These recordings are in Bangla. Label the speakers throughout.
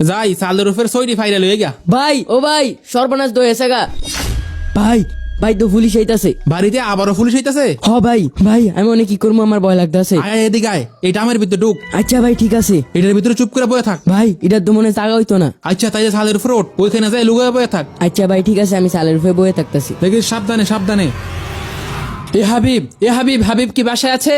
Speaker 1: যাই সালের উপর সইডি ফাইনাল হয়ে গা।
Speaker 2: ভাই ও ভাই সর্বনাশ তো হয়েছে গা। ভাই ভাই তো পুলিশ আইতাছে।
Speaker 1: বাড়িতে আবারও পুলিশ হইতাছে।
Speaker 2: হ ভাই ভাই আমি অনেক কি করবো আমার ভয় লাগতেছে।
Speaker 1: আয় আয়, এদিকে আয়, এটা আমার ভিতরে ঢুক।
Speaker 2: আচ্ছা ভাই ঠিক আছে।
Speaker 1: এটার ভিতরে চুপ করে বয়ে থাক।
Speaker 2: ভাই এটার তো মনে জায়গা হইতো না।
Speaker 1: আচ্ছা তাই সালের উপর ওঠ, ওইখানে যাই লুকিয়ে বয়ে থাক।
Speaker 2: আচ্ছা ভাই ঠিক আছে আমি সালের উপরে বয়ে থাকতেছি।
Speaker 1: দেখি সাবধানে সাবধানে।
Speaker 3: হাবিব কি বাসায় আছে?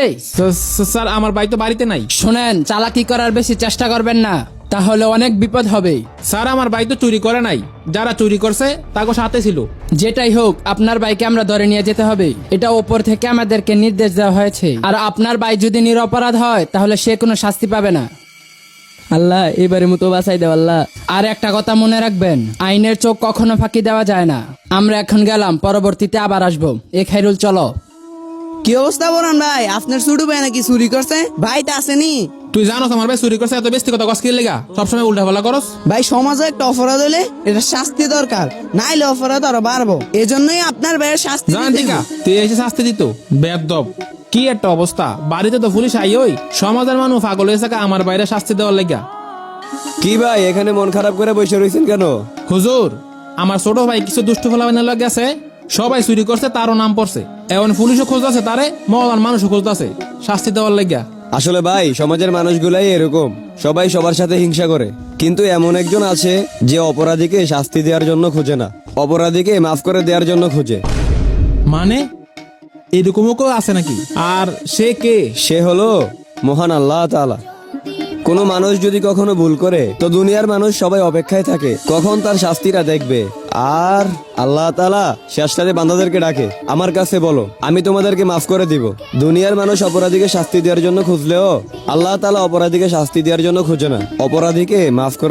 Speaker 1: স্যার আমার ভাই তো বাড়িতে নাই।
Speaker 3: শোনেন, চালাকি করার বেশি চেষ্টা করবেন না, তাহলে অনেক বিপদ হবে।
Speaker 1: স্যার আমার ভাই তো চুরি করে নাই, যারা চুরি করছে তাকে সাথে ছিল।
Speaker 3: যেটাই হোক আপনার ভাইকে আমরা ধরে নিয়ে যেতে হবে, এটা ওপর থেকে আমাদেরকে নির্দেশ দেওয়া হয়েছে। আর আপনার ভাই যদি নিরপরাধ হয় তাহলে সে কোনো শাস্তি পাবে না।
Speaker 2: আল্লাহ এবারে মতো বাঁচাই দেও আল্লাহ।
Speaker 3: আর একটা কথা মনে রাখবেন, আইনের চোখ কখনো ফাঁকি দেওয়া যায় না। আমরা এখন গেলাম, পরবর্তীতে আবার আসবো। এ খাইরুল চলো।
Speaker 4: কি অবস্থা বলেন ভাই? আপনার ছোট ভাই নাকি চুরি করছে? ভাইটা আসেনি?
Speaker 1: তুই জানোস আমার ভাই চুরি করছে, এত বেশি কথা কস কি লেগা? সবসময় উল্টা পাল্টা করস।
Speaker 4: ভাই সমাজে একটা অপরাধ হলে এটা শাস্তি দরকার, নাইলে অপরাধ আরো বাড়বো। এজন্যই আপনার ভাইয়ের শাস্তি
Speaker 1: জান
Speaker 4: দিতে
Speaker 1: ঠিক
Speaker 4: হবে।
Speaker 1: তুই এসে শাস্তি দিত বেদব। কি একটা অবস্থা, বাড়িতে তো পুলিশ আই, ওই সমাজের মানুষ পাগল হয়েছে আমার বাইরে শাস্তি দেওয়ার লেগা।
Speaker 5: কি ভাই এখানে মন খারাপ করে বসে রয়েছেন কেন?
Speaker 1: হুজুর আমার ছোট ভাই কিছু দুষ্ট ফলাবানের লগে আছে, সবাই চুরি করছে, তারও নাম পড়ছে। এখন পুলিশও খুঁজতেছে তারে, মহলার মানুষও খুঁজতেছে শাস্তি দেওয়ার লেগা।
Speaker 5: আসলে ভাই সমাজের মানুষগুলাই এরকম, সবাই সবার সাথে হিংসা করে। কিন্তু এমন একজন আছে যে অপরাধীকে শাস্তি দেওয়ার জন্য খোঁজে না, অপরাধীকে মাফ করে দেওয়ার জন্য খোঁজে।
Speaker 1: মানে এরকমও কেউ আছে নাকি? আর সে কে?
Speaker 5: সে হলো মহান আল্লাহ তাআলা। কোনো মানুষ যদি কখনো ভুল করে তো দুনিয়ার মানুষ সবাই অপেক্ষায় থাকে কখন তার শাস্তিটা দেখবে। আর আল্লাহ তাআলা শেষটাতে বান্দাদেরকে ডাকে, আমার কাছে বলো, আমি তোমাদেরকে মাফ করে দিব। দুনিয়ার মানুষ অপরাধীকে শাস্তি দেওয়ার জন্য খুঁজলেও আল্লাহ তাআলা অপরাধীকে শাস্তি দেওয়ার জন্য খুঁজে না, অপরাধীকে মাফ করে